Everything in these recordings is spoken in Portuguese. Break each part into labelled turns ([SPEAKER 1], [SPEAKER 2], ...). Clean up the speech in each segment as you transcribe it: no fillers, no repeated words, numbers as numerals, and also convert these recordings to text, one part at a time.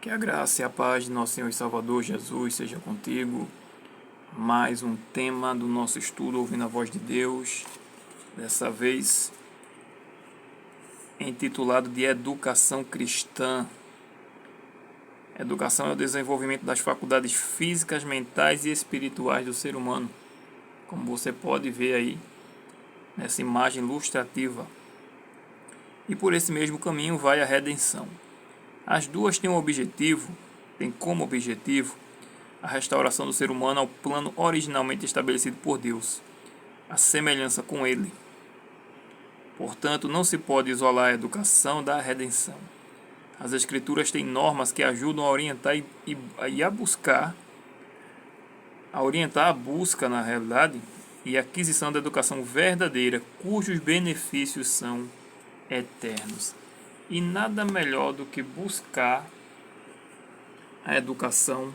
[SPEAKER 1] Que a graça e a paz de nosso Senhor e Salvador Jesus seja contigo. Mais um tema do nosso estudo Ouvindo a Voz de Deus, dessa vez intitulado de Educação Cristã. Educação é o desenvolvimento das faculdades físicas, mentais e espirituais do ser humano, como você pode ver aí nessa imagem ilustrativa. E por esse mesmo caminho vai a redenção. As duas têm como objetivo a restauração do ser humano ao plano originalmente estabelecido por Deus, a semelhança com Ele. Portanto, não se pode isolar a educação da redenção. As Escrituras têm normas que ajudam a orientar a orientar a busca, na realidade, e a aquisição da educação verdadeira, cujos benefícios são eternos. E nada melhor do que buscar a educação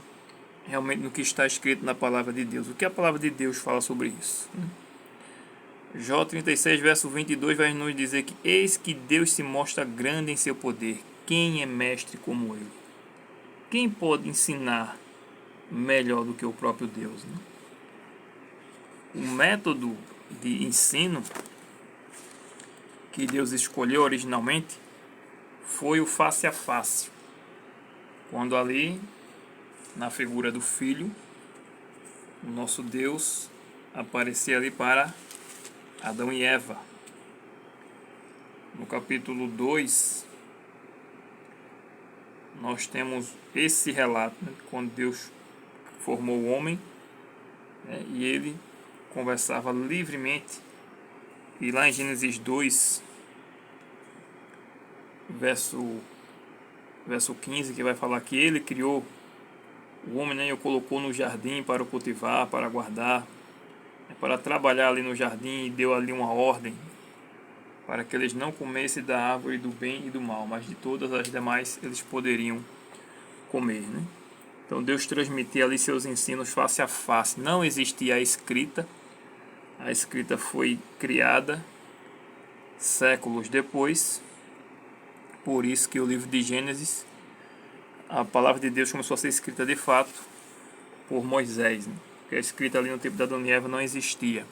[SPEAKER 1] realmente no que está escrito na palavra de Deus. O que a palavra de Deus fala sobre isso? Jó 36, verso 22 vai nos dizer que eis que Deus se mostra grande em seu poder. Quem é mestre como ele? Quem pode ensinar melhor do que o próprio Deus? O método de ensino que Deus escolheu originalmente foi o face a face. Quando ali, na figura do Filho, o nosso Deus aparecia ali para Adão e Eva. No capítulo 2, nós temos esse relato, quando Deus formou o homem, e ele conversava livremente. E lá em Gênesis 2, verso 15, que vai falar que ele criou o homem, e o colocou no jardim para o cultivar, para guardar, para trabalhar ali no jardim, e deu ali uma ordem para que eles não comessem da árvore do bem e do mal, mas de todas as demais eles poderiam comer. Então Deus transmitia ali seus ensinos face a face. Não existia a escrita foi criada séculos depois. Por isso que o livro de Gênesis, a palavra de Deus começou a ser escrita de fato por Moisés, porque a escrita ali no tempo de Adão e Eva não existia.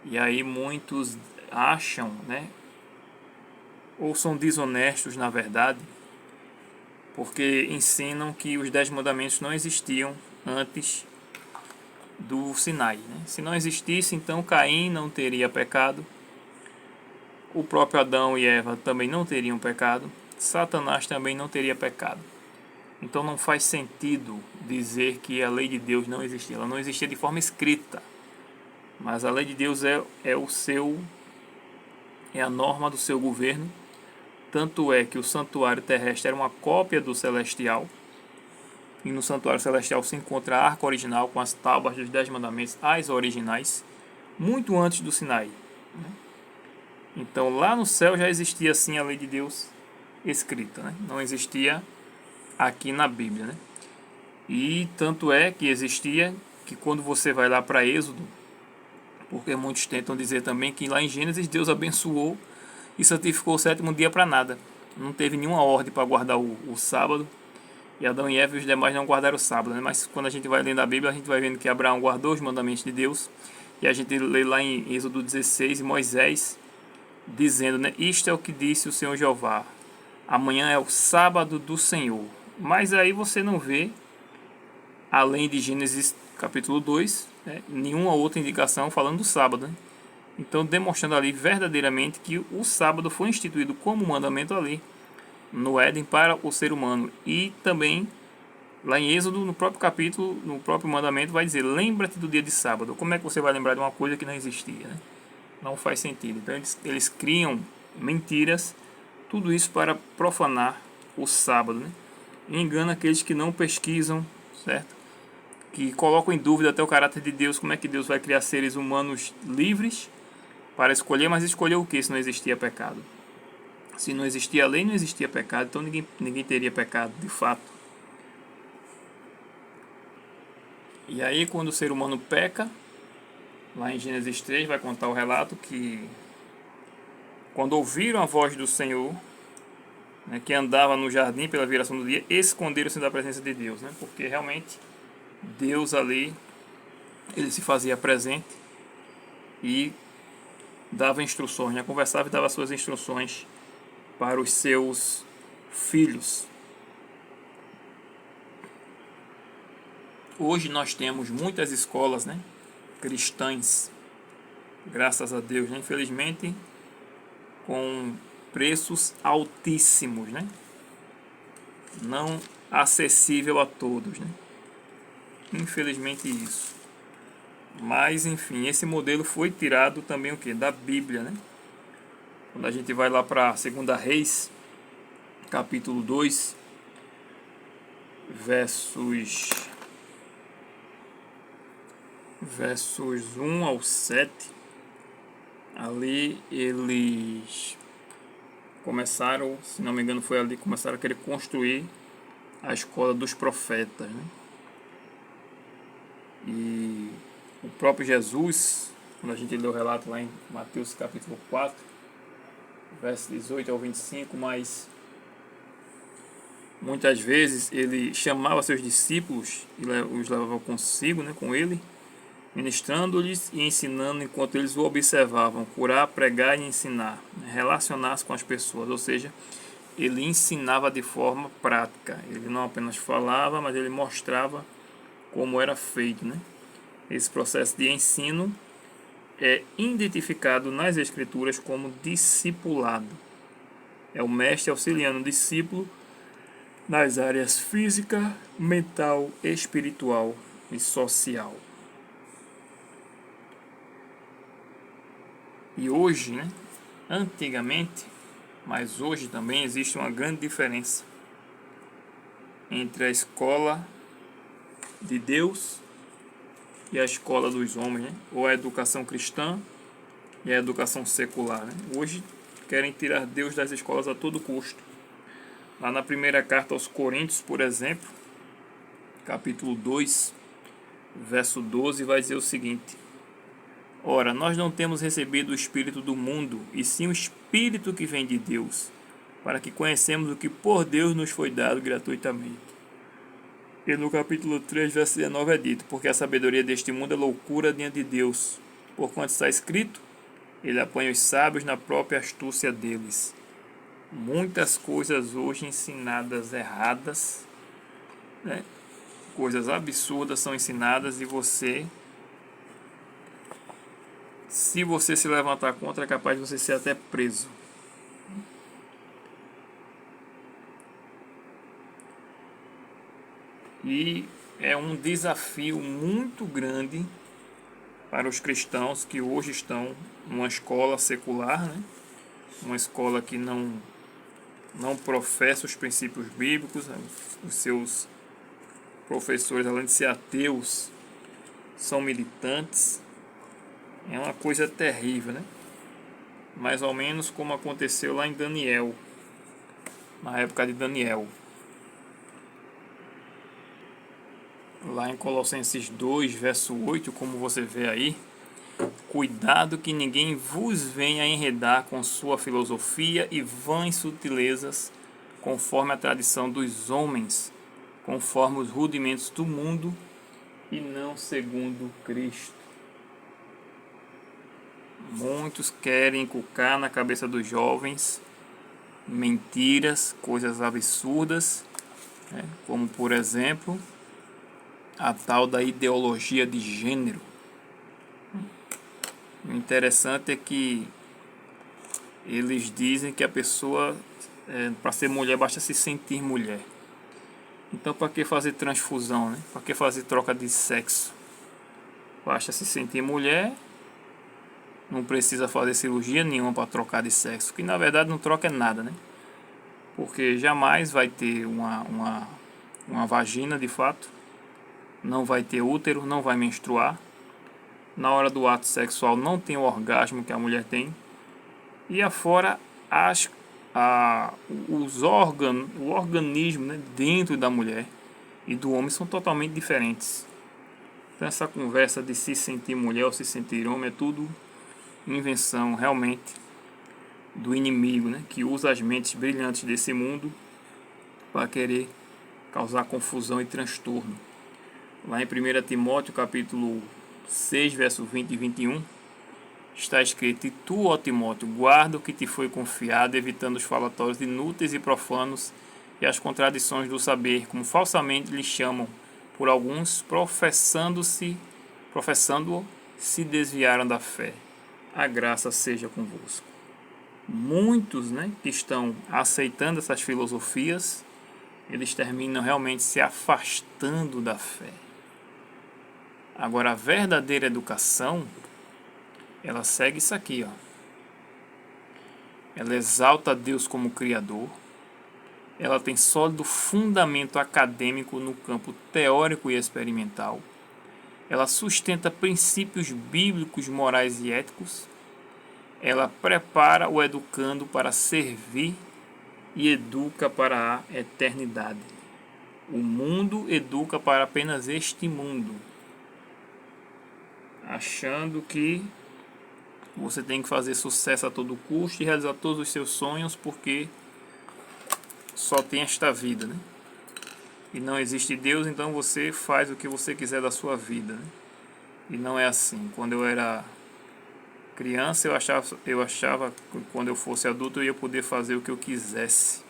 [SPEAKER 1] E aí muitos acham, ou são desonestos na verdade, porque ensinam que os 10 mandamentos não existiam antes do Sinai. Se não existisse, então Caim não teria pecado, o próprio Adão e Eva também não teriam pecado, Satanás também não teria pecado. Então não faz sentido dizer que a lei de Deus não existia. Ela não existia de forma escrita, mas a lei de Deus é a norma do seu governo. Tanto é que o santuário terrestre era uma cópia do celestial, e no santuário celestial se encontra a arca original com as tábuas dos 10 mandamentos, as originais, muito antes do Sinai. Então lá no céu já existia sim a lei de Deus escrita, não existia aqui na Bíblia. E tanto é que existia que quando você vai lá para Êxodo, porque muitos tentam dizer também que lá em Gênesis Deus abençoou e santificou o sétimo dia para nada. Não teve nenhuma ordem para guardar o sábado, e Adão e Eva e os demais não guardaram o sábado. Mas quando a gente vai lendo a Bíblia, a gente vai vendo que Abraão guardou os mandamentos de Deus, e a gente lê lá em Êxodo 16, Moisés dizendo, isto é o que disse o Senhor Jeová, amanhã é o sábado do Senhor. Mas aí você não vê, além de Gênesis capítulo 2, nenhuma outra indicação falando do sábado. Então demonstrando ali verdadeiramente que o sábado foi instituído como mandamento ali no Éden para o ser humano. E também lá em Êxodo, no próprio capítulo, no próprio mandamento, vai dizer, lembra-te do dia de sábado. Como é que você vai lembrar de uma coisa que não existia? Não faz sentido. Então eles criam mentiras, tudo isso para profanar o sábado. E engana aqueles que não pesquisam, certo? Que colocam em dúvida até o caráter de Deus. Como é que Deus vai criar seres humanos livres para escolher, mas escolher o que se não existia pecado? Se não existia lei, não existia pecado, então ninguém teria pecado de fato. E aí quando o ser humano peca, lá em Gênesis 3 vai contar o relato que quando ouviram a voz do Senhor, né, que andava no jardim pela viração do dia, esconderam-se da presença de Deus, né? Porque realmente Deus ali, ele se fazia presente e dava instruções, né? Conversava e dava suas instruções para os seus filhos. Hoje nós temos muitas escolas, né, cristãs, graças a Deus, né? Infelizmente com preços altíssimos, né? Não acessível a todos, né? Infelizmente isso. Mas enfim, esse modelo foi tirado também o que? Da Bíblia, né? Quando a gente vai lá para 2 Reis, capítulo 2, versos 1 ao 7, ali eles começaram, se não me engano foi ali, começaram a querer construir a escola dos profetas, né? E o próprio Jesus, quando a gente lê o relato lá em Mateus capítulo 4, versos 18 ao 25, mas muitas vezes ele chamava seus discípulos e os levava consigo, né, com ele, ministrando-lhes e ensinando enquanto eles o observavam, curar, pregar e ensinar, né, relacionar-se com as pessoas, ou seja, ele ensinava de forma prática, ele não apenas falava, mas ele mostrava como era feito, né? Esse processo de ensino é identificado nas Escrituras como discipulado. É o mestre auxiliando o discípulo nas áreas física, mental, espiritual e social. E hoje, né, antigamente, mas hoje também existe uma grande diferença entre a escola de Deus e a escola dos homens, né? Ou a educação cristã e a educação secular, né? Hoje querem tirar Deus das escolas a todo custo. Lá na primeira carta aos Coríntios, por exemplo, capítulo 2, verso 12, vai dizer o seguinte: ora, nós não temos recebido o Espírito do mundo, e sim o Espírito que vem de Deus, para que conhecemos o que por Deus nos foi dado gratuitamente. E no capítulo 3, verso 19 é dito: porque a sabedoria deste mundo é loucura diante de Deus, porquanto está escrito, ele apanha os sábios na própria astúcia deles. Muitas coisas hoje ensinadas erradas, né? Coisas absurdas são ensinadas e se você se levantar contra, é capaz de você ser até preso. E é um desafio muito grande para os cristãos que hoje estão numa escola secular, né? Uma escola que não professa os princípios bíblicos, né? Os seus professores, além de ser ateus, são militantes. É uma coisa terrível, né? Mais ou menos como aconteceu lá em Daniel, na época de Daniel. Lá em Colossenses 2, verso 8, como você vê aí, cuidado que ninguém vos venha enredar com sua filosofia e vãs sutilezas, conforme a tradição dos homens, conforme os rudimentos do mundo e não segundo Cristo. Muitos querem inculcar na cabeça dos jovens mentiras, coisas absurdas, né? Como por exemplo a tal da ideologia de gênero. O interessante é que eles dizem que a pessoa, para ser mulher, basta se sentir mulher. Então, para que fazer transfusão, né? Para que fazer troca de sexo? Basta se sentir mulher, não precisa fazer cirurgia nenhuma para trocar de sexo, que na verdade não troca nada, né? Porque jamais vai ter uma vagina de fato, não vai ter útero, não vai menstruar. Na hora do ato sexual não tem o orgasmo que a mulher tem. E afora o organismo, né, dentro da mulher e do homem são totalmente diferentes. Então essa conversa de se sentir mulher ou se sentir homem é tudo invenção, realmente. do inimigo, né, que usa as mentes brilhantes desse mundo para querer causar confusão e transtorno. Lá em 1 Timóteo, capítulo 6, verso 20 e 21, está escrito: E tu, ó Timóteo, guarda o que te foi confiado, evitando os falatórios inúteis e profanos e as contradições do saber, como falsamente lhe chamam por alguns, professando se desviaram da fé. A graça seja convosco. Muitos, né, que estão aceitando essas filosofias, eles terminam realmente se afastando da fé. Agora, a verdadeira educação, ela segue isso aqui, ó. Ela exalta Deus como Criador. Ela tem sólido fundamento acadêmico no campo teórico e experimental. Ela sustenta princípios bíblicos, morais e éticos. Ela prepara o educando para servir e educa para a eternidade. O mundo educa para apenas este mundo, achando que você tem que fazer sucesso a todo custo e realizar todos os seus sonhos porque só tem esta vida, né? E não existe Deus, então você faz o que você quiser da sua vida, né? E não é assim. Quando eu era criança, eu achava que quando eu fosse adulto eu ia poder fazer o que eu quisesse.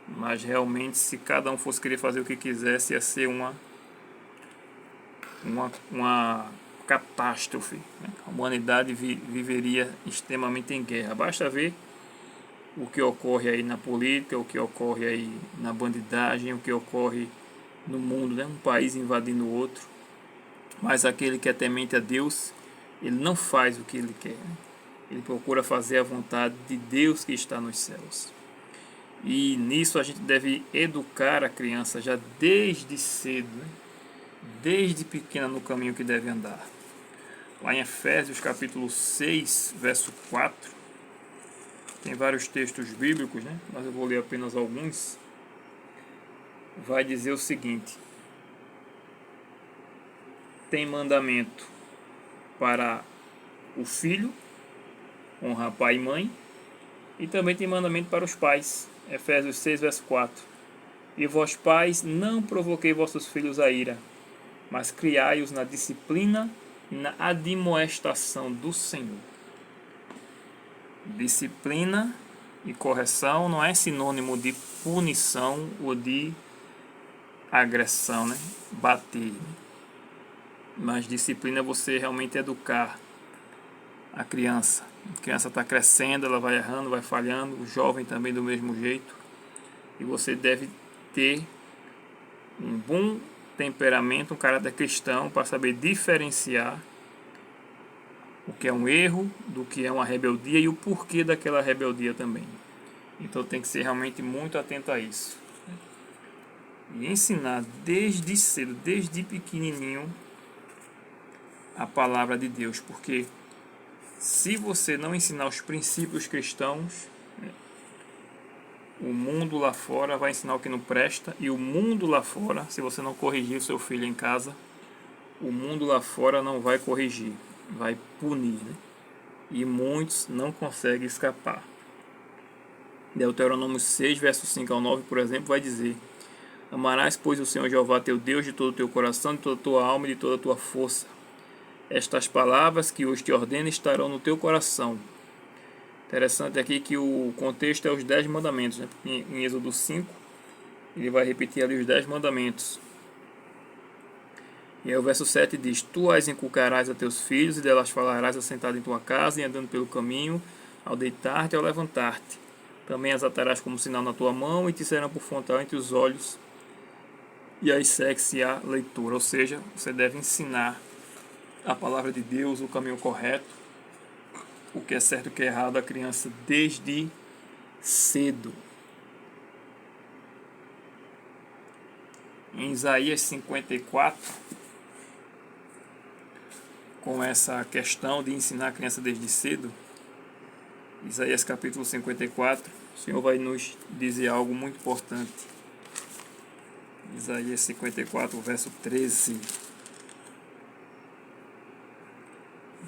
[SPEAKER 1] Mas realmente, se cada um fosse querer fazer o que quisesse, ia ser uma catástrofe, né? A humanidade viveria extremamente em guerra. Basta ver o que ocorre aí na política, o que ocorre aí na bandidagem, o que ocorre no mundo, né? Um país invadindo o outro. Mas aquele que é temente a Deus, ele não faz o que ele quer, né? Ele procura fazer a vontade de Deus que está nos céus. E nisso a gente deve educar a criança já desde cedo, né? Desde pequena no caminho que deve andar. Lá em Efésios capítulo 6, verso 4, tem vários textos bíblicos, né? Mas eu vou ler apenas alguns. Vai dizer o seguinte: tem mandamento para o filho, honrar pai e mãe, e também tem mandamento para os pais. Efésios 6, verso 4. E vós pais, não provoquei vossos filhos a ira, mas criai-os na disciplina e na admoestação do Senhor. Disciplina e correção não é sinônimo de punição ou de agressão, né? Bater. Mas disciplina é você realmente educar a criança. A criança está crescendo, ela vai errando, vai falhando, o jovem também do mesmo jeito. E você deve ter um bom temperamento, um caráter cristão para saber diferenciar o que é um erro do que é uma rebeldia e o porquê daquela rebeldia também. Então tem que ser realmente muito atento a isso. E ensinar desde cedo, desde pequenininho, a palavra de Deus, porque se você não ensinar os princípios cristãos, o mundo lá fora vai ensinar o que não presta, e o mundo lá fora, se você não corrigir o seu filho em casa, o mundo lá fora não vai corrigir, vai punir, né? E muitos não conseguem escapar. Deuteronômio 6, versos 5 ao 9, por exemplo, vai dizer: Amarás, pois, o Senhor Jeová teu Deus de todo o teu coração, de toda a tua alma e de toda a tua força. Estas palavras que hoje te ordeno estarão no teu coração. Interessante aqui que o contexto é os 10 mandamentos, né? Em Êxodo 5, ele vai repetir ali os 10 mandamentos. E aí o verso 7 diz: Tu as inculcarás a teus filhos, e delas falarás assentado em tua casa e andando pelo caminho, ao deitar-te e ao levantar-te. Também as atarás como sinal na tua mão e te serão por frontal entre os olhos. E aí segue-se a leitura, ou seja, você deve ensinar a palavra de Deus, o caminho correto, o que é certo e o que é errado à criança desde cedo. Em Isaías 54, com essa questão de ensinar a criança desde cedo, Isaías capítulo 54, o Senhor vai nos dizer algo muito importante. Isaías 54, verso 13,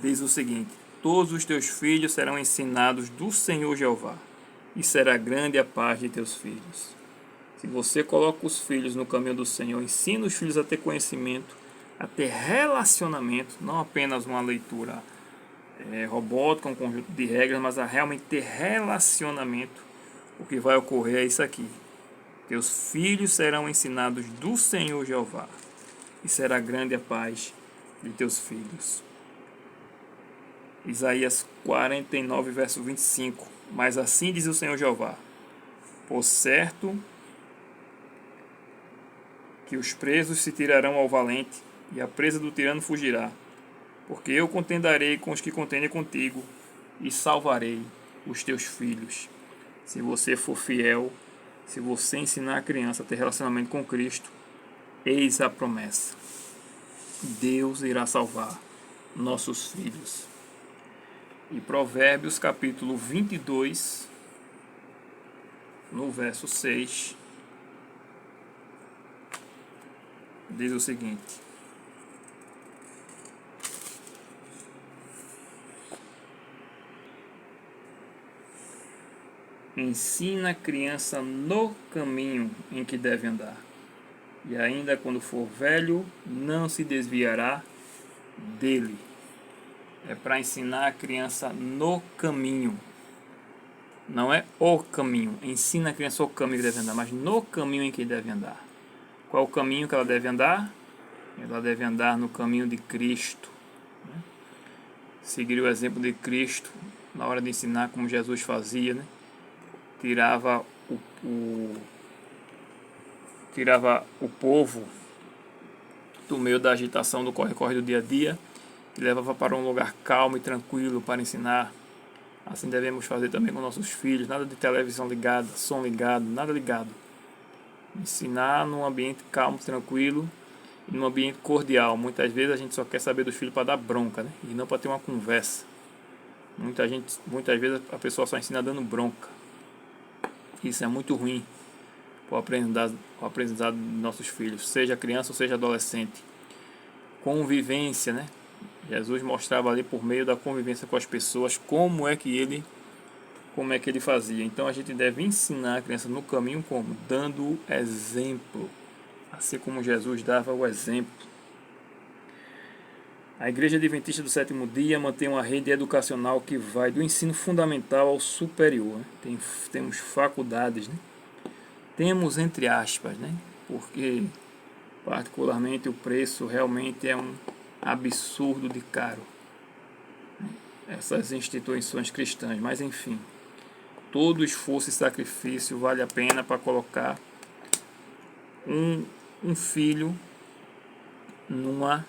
[SPEAKER 1] diz o seguinte: todos os teus filhos serão ensinados do Senhor Jeová, e será grande a paz de teus filhos. Se você coloca os filhos no caminho do Senhor, ensina os filhos a ter conhecimento, a ter relacionamento, não apenas uma leitura robótica, um conjunto de regras, mas a realmente ter relacionamento, o que vai ocorrer é isso aqui. Teus filhos serão ensinados do Senhor Jeová, e será grande a paz de teus filhos. Isaías 49, verso 25. Mas assim diz o Senhor Jeová: por certo que os presos se tirarão ao valente, e a presa do tirano fugirá, porque eu contendarei com os que contendem contigo, e salvarei os teus filhos. Se você for fiel, se você ensinar a criança a ter relacionamento com Cristo, eis a promessa: Deus irá salvar nossos filhos. E Provérbios capítulo 22, no verso 6, diz o seguinte: ensina a criança no caminho em que deve andar, e ainda quando for velho, não se desviará dele. É para ensinar a criança no caminho. Não é o caminho. Ensina a criança o caminho que deve andar, mas no caminho em que deve andar. Qual o caminho que ela deve andar? Ela deve andar no caminho de Cristo. Seguir o exemplo de Cristo na hora de ensinar, como Jesus fazia, né? Tirava o povo do meio da agitação do corre-corre do dia a dia e levava para um lugar calmo e tranquilo para ensinar. Assim devemos fazer também com nossos filhos. Nada de televisão ligada, som ligado, nada ligado. Ensinar num ambiente calmo, tranquilo e num ambiente cordial. Muitas vezes a gente só quer saber dos filhos para dar bronca, né? E não para ter uma conversa. Muitas vezes a pessoa só ensina dando bronca. Isso é muito ruim para o aprendizado dos nossos filhos, seja criança ou seja adolescente. Convivência, né? Jesus mostrava ali por meio da convivência com as pessoas como é que ele fazia. Então a gente deve ensinar a criança no caminho como? Dando o exemplo, assim como Jesus dava o exemplo. A Igreja Adventista do Sétimo Dia mantém uma rede educacional que vai do ensino fundamental ao superior, né? Temos faculdades, né? Temos entre aspas, né? Porque particularmente o preço realmente é um absurdo de caro, essas instituições cristãs, mas enfim, todo esforço e sacrifício vale a pena para colocar um filho numa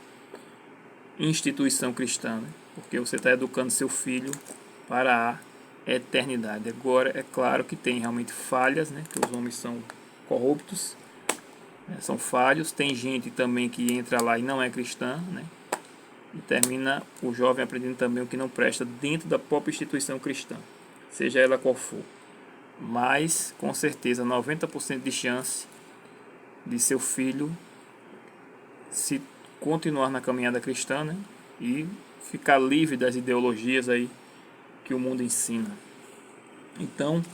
[SPEAKER 1] instituição cristã, né? Porque você está educando seu filho para a eternidade. Agora é claro que tem realmente falhas, né? Que os homens são corruptos, né? São falhos. Tem gente também que entra lá e não é cristã, né? E termina o jovem aprendendo também o que não presta dentro da própria instituição cristã, seja ela qual for. Mas, com certeza, 90% de chance de seu filho se continuar na caminhada cristã, né? E ficar livre das ideologias aí que o mundo ensina. Então,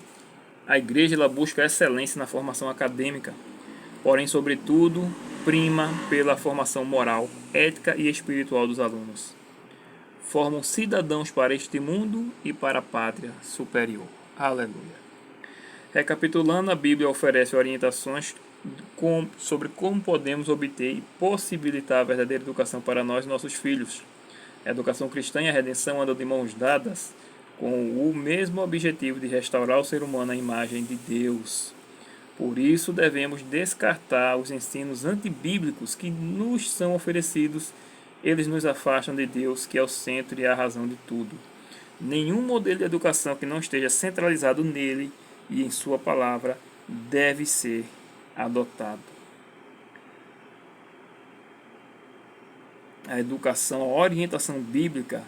[SPEAKER 1] a igreja ela busca excelência na formação acadêmica, porém, sobretudo, prima pela formação moral, ética e espiritual dos alunos. Formam cidadãos para este mundo e para a pátria superior. Aleluia. Recapitulando, a Bíblia oferece orientações sobre como podemos obter e possibilitar a verdadeira educação para nós e nossos filhos. A educação cristã e a redenção andam de mãos dadas com o mesmo objetivo de restaurar o ser humano à imagem de Deus. Por isso, devemos descartar os ensinos antibíblicos que nos são oferecidos. Eles nos afastam de Deus, que é o centro e a razão de tudo. Nenhum modelo de educação que não esteja centralizado nele e em sua palavra deve ser adotado. A educação, a orientação bíblica,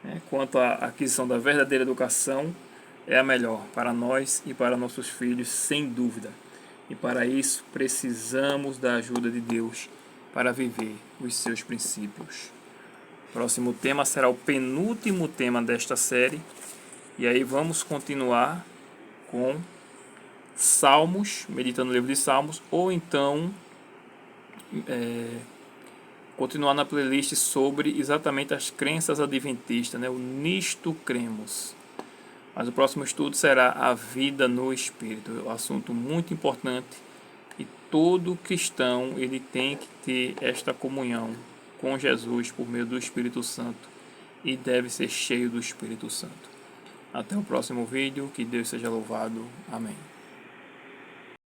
[SPEAKER 1] né, quanto à aquisição da verdadeira educação, é a melhor para nós e para nossos filhos, sem dúvida. E para isso precisamos da ajuda de Deus para viver os seus princípios. Próximo tema será o penúltimo tema desta série. E aí vamos continuar com Salmos, meditando no livro de Salmos, ou então continuar na playlist sobre exatamente as crenças adventistas, né? O Nisto Cremos. Mas o próximo estudo será a vida no Espírito, um assunto muito importante, e todo cristão ele tem que ter esta comunhão com Jesus por meio do Espírito Santo e deve ser cheio do Espírito Santo. Até o próximo vídeo, que Deus seja louvado. Amém.